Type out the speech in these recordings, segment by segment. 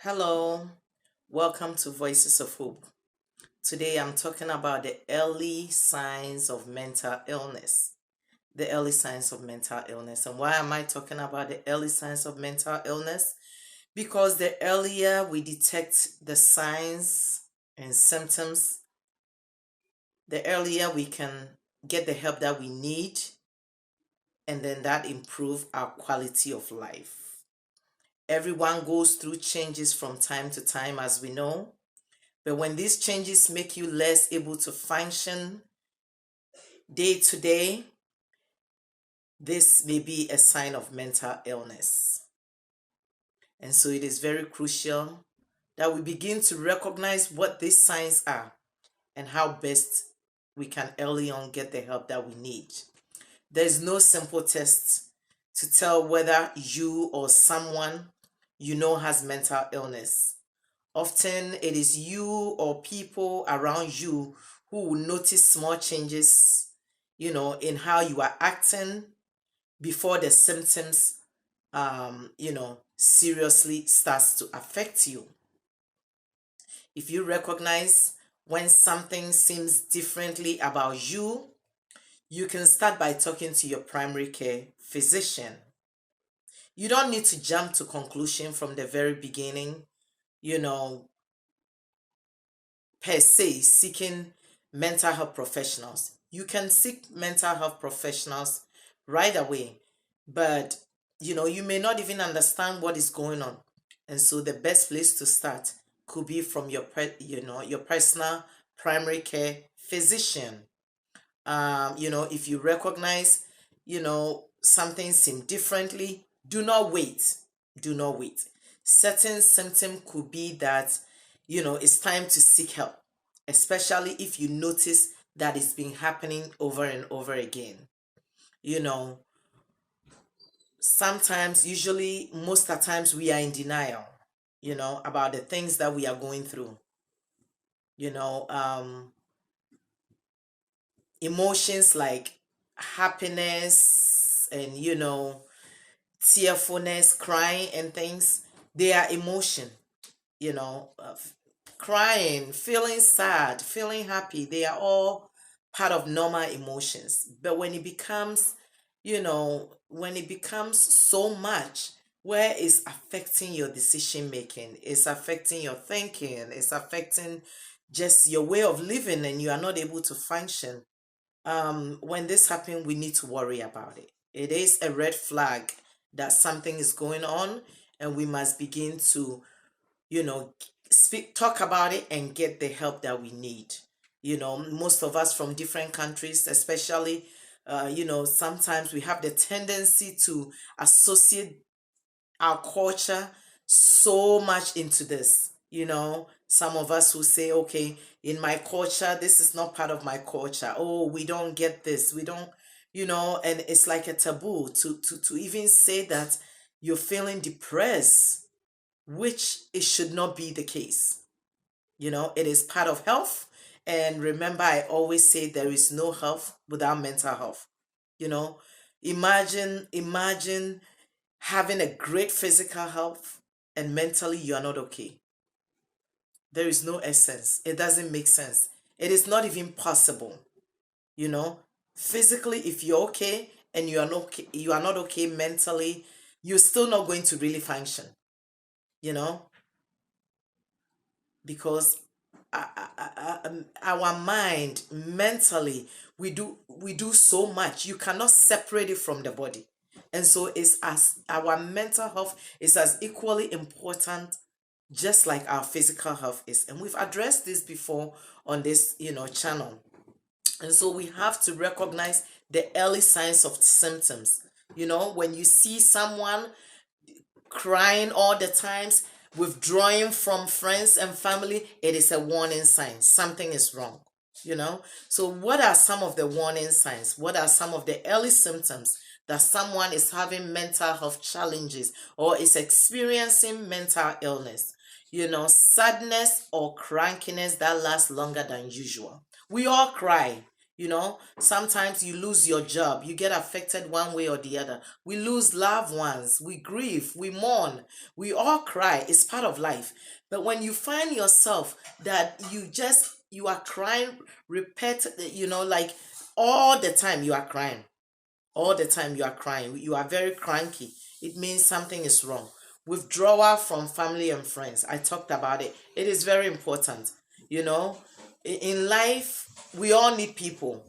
Hello, welcome to Voices of Hope. Today I'm talking about the early signs of mental illness. The early signs of mental illness. And why am I talking about the early signs of mental illness? Because the earlier we detect the signs and symptoms, the earlier we can get the help that we need, and then that improve our quality of life. Everyone goes through changes from time to time, as we know. But when these changes make you less able to function day to day, this may be a sign of mental illness. And so it is very crucial that we begin to recognize what these signs are and how best we can early on get the help that we need. There's no simple test to tell whether you or someone you know has mental illness. Often it is you or people around you who will notice small changes, in how you are acting before the symptoms, seriously starts to affect you. If you recognize when something seems differently about you, you can start by talking to your primary care physician. You don't need to jump to conclusion from the very beginning, you know, per se seeking mental health professionals. You can seek mental health professionals right away, but you may not even understand what is going on. And so the best place to start could be from your personal primary care physician. If you recognize, something seems differently, do not wait. Do not wait. Certain symptom could be that, it's time to seek help, especially if you notice that it's been happening over and over again. You know, Sometimes, usually, most of the times, we are in denial, about the things that we are going through. You know, um, Emotions like happiness and, tearfulness, crying, and things, they are emotion, you know, uh, crying, feeling sad, feeling happy, they are all part of normal emotions. But when it becomes so much, where it's affecting your decision making, it's affecting your thinking, it's affecting just your way of living, and you are not able to function. When this happens, we need to worry about it. It is a red flag that something is going on, and we must begin to, talk about it and get the help that we need. Most of us from different countries, especially, sometimes we have the tendency to associate our culture so much into this. Some of us will say, okay, in my culture, this is not part of my culture. Oh, we don't get this. We don't, and it's like a taboo to even say that you're feeling depressed, which it should not be the case. It is part of health. And remember, I always say there is no health without mental health. You know, imagine having a great physical health and mentally you are not okay. There is no essence. It doesn't make sense. It is not even possible. You know, Physically, if you're okay and you are not okay mentally, you're still not going to really function. You know, because our mind mentally we do so much. You cannot separate it from the body, and so it's as our mental health is as equally important just like our physical health is, and we've addressed this before on this channel. And so we have to recognize the early signs of symptoms. When you see someone crying all the times, withdrawing from friends and family, it is a warning sign. Something is wrong. So what are some of the warning signs? What are some of the early symptoms that someone is having mental health challenges or is experiencing mental illness? Sadness or crankiness that lasts longer than usual. We all cry. Sometimes you lose your job, you get affected one way or the other. We lose loved ones, we grieve, we mourn, we all cry. It's part of life. But when you find yourself that you are crying like all the time you are crying, all the time you are crying, you are very cranky, it means something is wrong. Withdrawal from family and friends, I talked about it. It is very important. you know in life we all need people.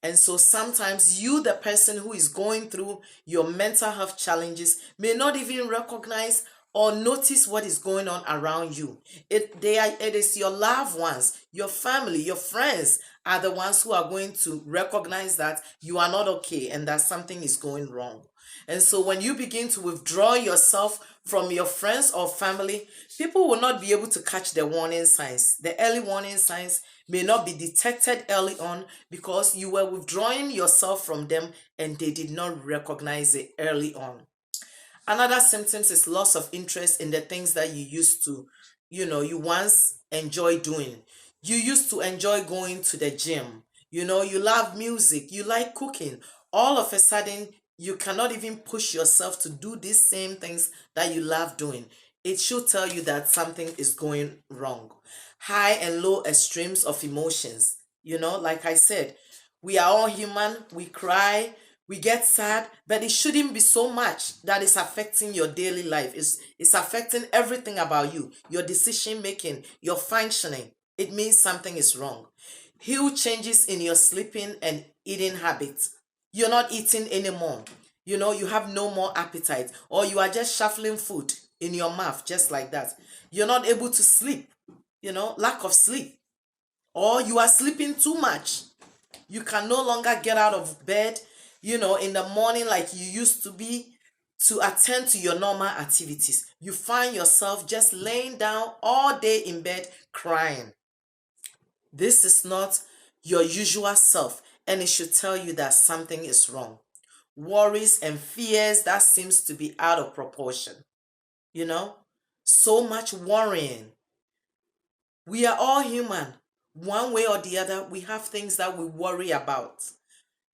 And so sometimes you, the person who is going through your mental health challenges, may not even recognize or notice what is going on around you. It is your loved ones, your family, your friends are the ones who are going to recognize that you are not okay and that something is going wrong. And so when you begin to withdraw yourself from your friends or family, people will not be able to catch the warning signs. The early warning signs may not be detected early on because you were withdrawing yourself from them and they did not recognize it early on. Another symptoms is loss of interest in the things that you used to, you once enjoy doing. You used to enjoy going to the gym. You love music, you like cooking. All of a sudden, you cannot even push yourself to do these same things that you love doing. It should tell you that something is going wrong. High and low extremes of emotions. Like I said, we are all human, we cry, we get sad, but it shouldn't be so much that is affecting your daily life. It's affecting everything about you, your decision making, your functioning. It means something is wrong. Huge changes in your sleeping and eating habits. You're not eating anymore. You have no more appetite, or you are just shuffling food in your mouth just like that. You're not able to sleep, lack of sleep, or you are sleeping too much. You can no longer get out of bed, in the morning like you used to be to attend to your normal activities. You find yourself just laying down all day in bed crying. This is not your usual self, and it should tell you that something is wrong. Worries and fears that seems to be out of proportion. You know, so much worrying. We are all human. One way or the other, we have things that we worry about.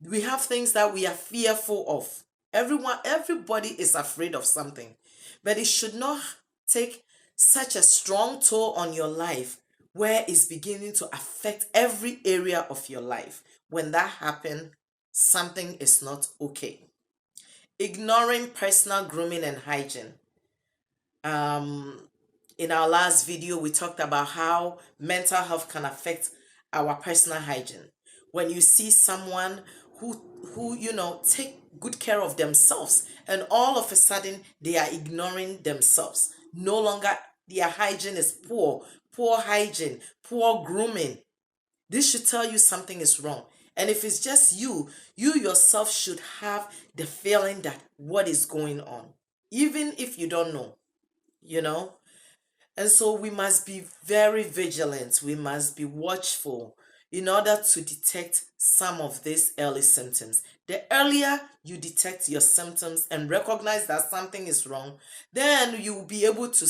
We have things that we are fearful of. Everybody is afraid of something, but it should not take such a strong toll on your life where it's beginning to affect every area of your life. When that happens, something is not okay. Ignoring personal grooming and hygiene. Um, in our last video, we talked about how mental health can affect our personal hygiene. When you see someone who take good care of themselves, and all of a sudden they are ignoring themselves, no longer their hygiene is poor hygiene, poor grooming. This should tell you something is wrong. And if it's just you yourself should have the feeling that what is going on, even if you don't know, you know and so we must be very vigilant. We must be watchful in order to detect some of these early symptoms. The earlier you detect your symptoms and recognize that something is wrong, then you will be able to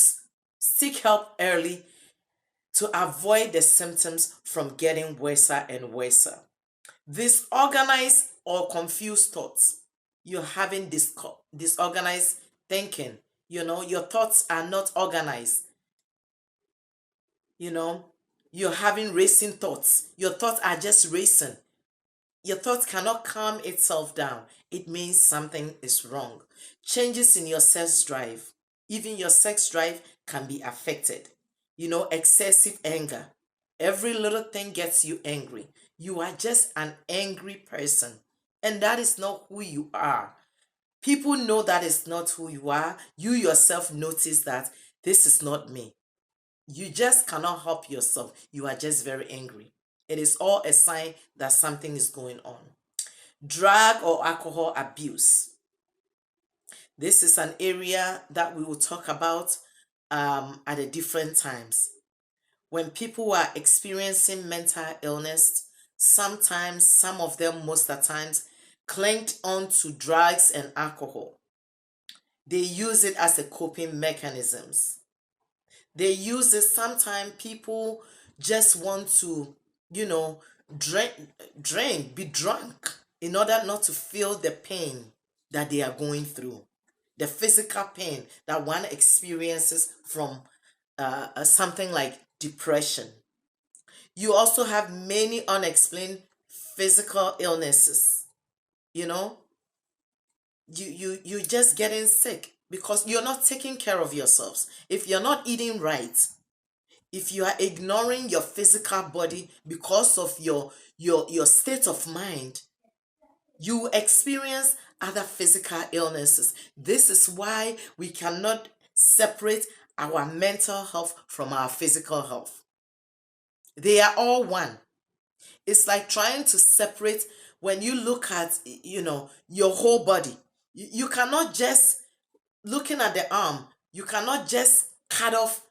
seek help early to avoid the symptoms from getting worse and worse. Disorganized or confused thoughts. You're having disorganized thinking. Your thoughts are not organized. you know you're having racing thoughts. Your thoughts are just racing. Your thoughts cannot calm itself down. It means something is wrong. Changes in your sex drive. Even your sex drive can be affected. Excessive anger. Every little thing gets you angry. You are just an angry person, and that is not who you are. People know that is not who you are. You yourself notice that this is not me. You just cannot help yourself. You are just very angry. It is all a sign that something is going on. Drug or alcohol abuse. This is an area that we will talk about at a different times. When people are experiencing mental illness, sometimes, some of them, most of the times, clinged on to drugs and alcohol. They use it as a coping mechanisms. They use it. Sometimes people just want to, drink, be drunk in order not to feel the pain that they are going through, the physical pain that one experiences from something like depression. You also have many unexplained physical illnesses. You know, you just getting sick because you're not taking care of yourselves. If you're not eating right, if you are ignoring your physical body because of your state of mind, you experience other physical illnesses. This is why we cannot separate our mental health from our physical health. They are all one. It's like trying to separate. When you look at, your whole body, you cannot just, looking at the arm, you cannot just cut off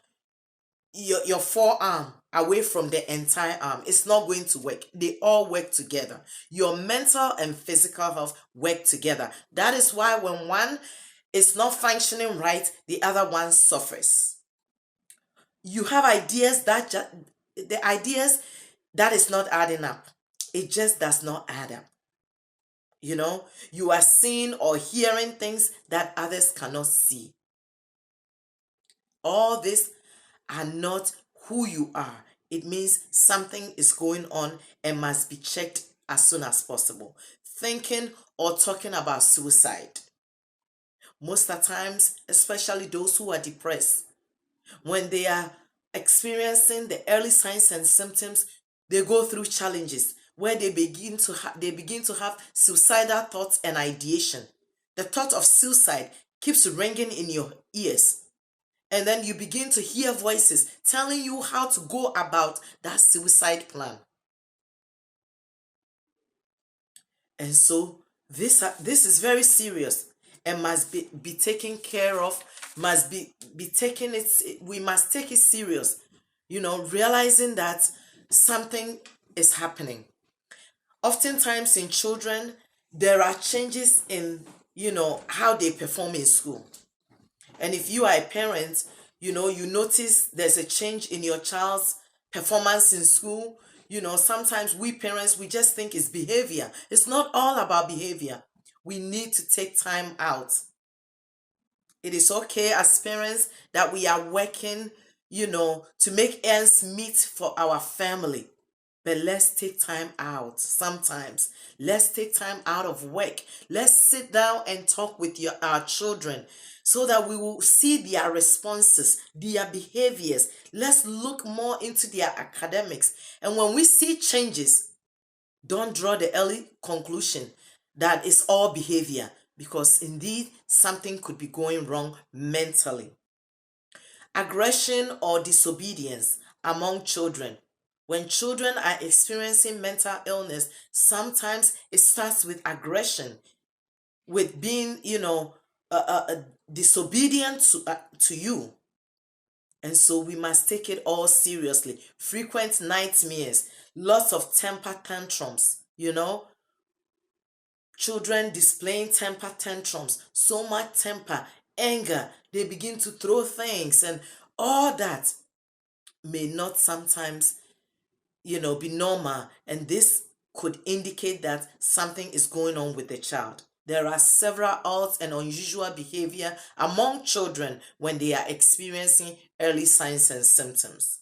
your forearm away from the entire arm. It's not going to work. They all work together. Your mental and physical health work together. That is why when one is not functioning right, the other one suffers. You have ideas the ideas that is not adding up. It just does not add up. You are seeing or hearing things that others cannot see. All this are not who you are. It means something is going on and must be checked as soon as possible. Thinking or talking about suicide. Most of the times, especially those who are depressed, when they are experiencing the early signs and symptoms, they go through challenges where they begin to have suicidal thoughts and ideation. The thought of suicide keeps ringing in your ears. And then you begin to hear voices telling you how to go about that suicide plan. And so this is very serious and must be taken care of, must be taken it, we must take it serious, realizing that something is happening. Oftentimes in children, there are changes in, how they perform in school. And if you are a parent, you notice there's a change in your child's performance in school. Sometimes we parents, we just think it's behavior. It's not all about behavior. We need to take time out. It is okay as parents that we are working, to make ends meet for our family. But let's take time out sometimes. Let's take time out of work. Let's sit down and talk with our children so that we will see their responses, their behaviors. Let's look more into their academics. And when we see changes, don't draw the early conclusion that it's all behavior, because indeed something could be going wrong mentally. Aggression or disobedience among children. When children are experiencing mental illness, sometimes it starts with aggression, with being, disobedient to you. And so we must take it all seriously. Frequent nightmares, lots of temper tantrums, children displaying temper tantrums, so much temper, anger, they begin to throw things, and all that may not sometimes, be normal. And this could indicate that something is going on with the child. There are several odd and unusual behavior among children when they are experiencing early signs and symptoms.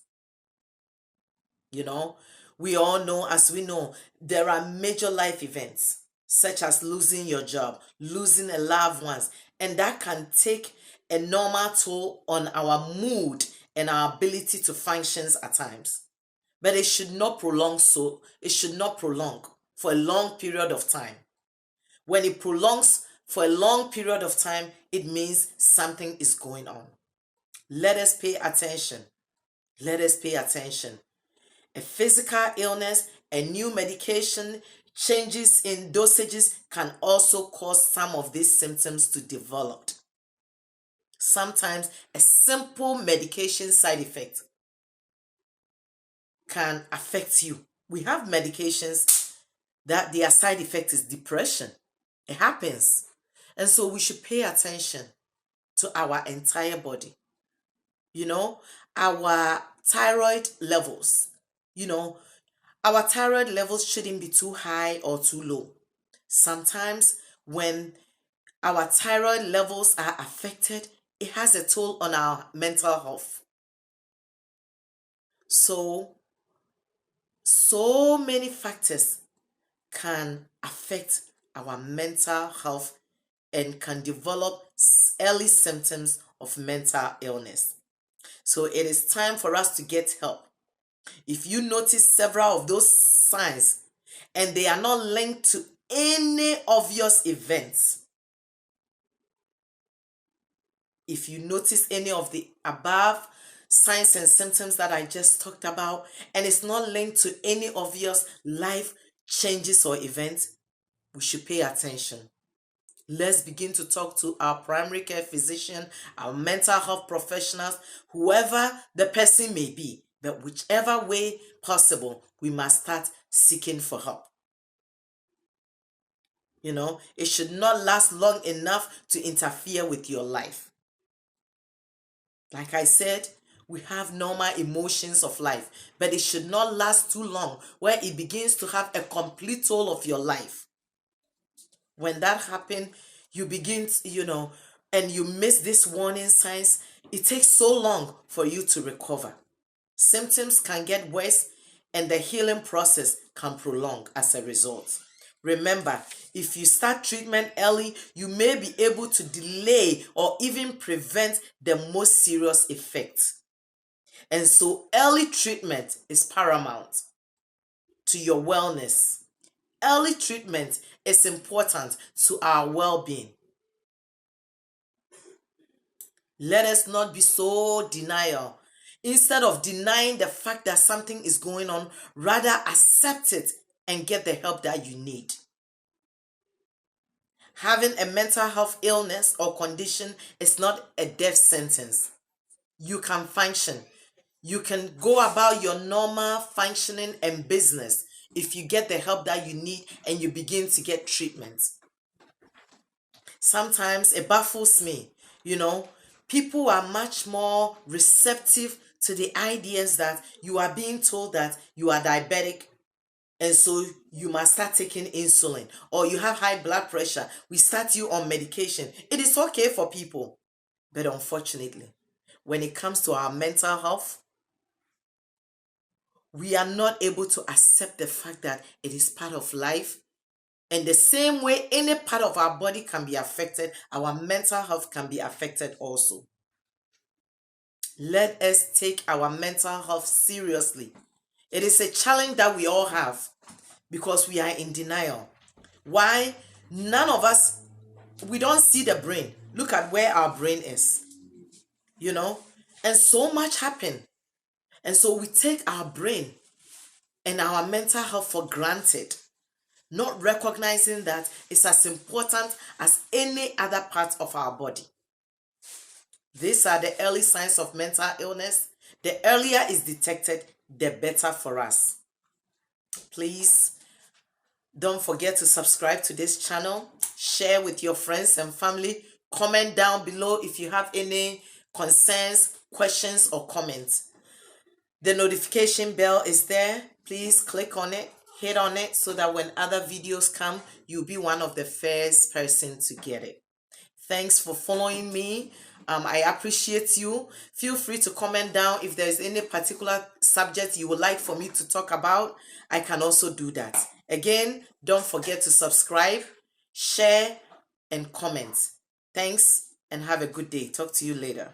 We all know, as we know, there are major life events such as losing your job, losing a loved ones, and that can take a normal toll on our mood and our ability to function at times. But it should not prolong for a long period of time. When it prolongs for a long period of time, it means something is going on. Let us pay attention. Let us pay attention. A physical illness, a new medication, changes in dosages can also cause some of these symptoms to develop. Sometimes a simple medication side effect can affect you. We have medications that their side effect is depression. It happens. And so we should pay attention to our entire body. Our thyroid levels, Our thyroid levels shouldn't be too high or too low. Sometimes when our thyroid levels are affected, it has a toll on our mental health. So many factors can affect our mental health and can develop early symptoms of mental illness. So it is time for us to get help. If you notice several of those signs and they are not linked to any obvious events, if you notice any of the above signs and symptoms that I just talked about and it's not linked to any obvious life changes or events, we should pay attention. Let's begin to talk to our primary care physician, our mental health professionals, whoever the person may be. But whichever way possible, we must start seeking for help. It should not last long enough to interfere with your life. Like I said, we have normal emotions of life, but it should not last too long where it begins to have a complete toll of your life. When that happens, you begin, and you miss these warning signs, it takes so long for you to recover. Symptoms can get worse and the healing process can prolong as a result. Remember, if you start treatment early, you may be able to delay or even prevent the most serious effects. And so early treatment is paramount to your wellness. Early treatment is important to our well-being. Let us not be so denial. Instead of denying the fact that something is going on, rather accept it and get the help that you need. Having a mental health illness or condition is not a death sentence. You can function. You can go about your normal functioning and business if you get the help that you need and you begin to get treatment. Sometimes it baffles me, people are much more receptive to the ideas that you are being told that you are diabetic and so you must start taking insulin, or you have high blood pressure, we start you on medication. It is okay for people, but unfortunately, when it comes to our mental health, we are not able to accept the fact that it is part of life. And the same way any part of our body can be affected, our mental health can be affected also. Let us take our mental health seriously. It is a challenge that we all have because we are in denial. Why? None of us, we don't see the brain. Look at where our brain is, and so much happened. And so we take our brain and our mental health for granted, not recognizing that it's as important as any other part of our body. These are the early signs of mental illness. The earlier is detected, the better for us. Please don't forget to subscribe to this channel, share with your friends and family, comment down below if you have any concerns, questions, or comments. The notification bell is there. Please click on it, hit on it so that when other videos come, you'll be one of the first person to get it. Thanks for following me. I appreciate you. Feel free to comment down if there's any particular subject you would like for me to talk about. I can also do that. Again, don't forget to subscribe, share, and comment. Thanks and have a good day. Talk to you later.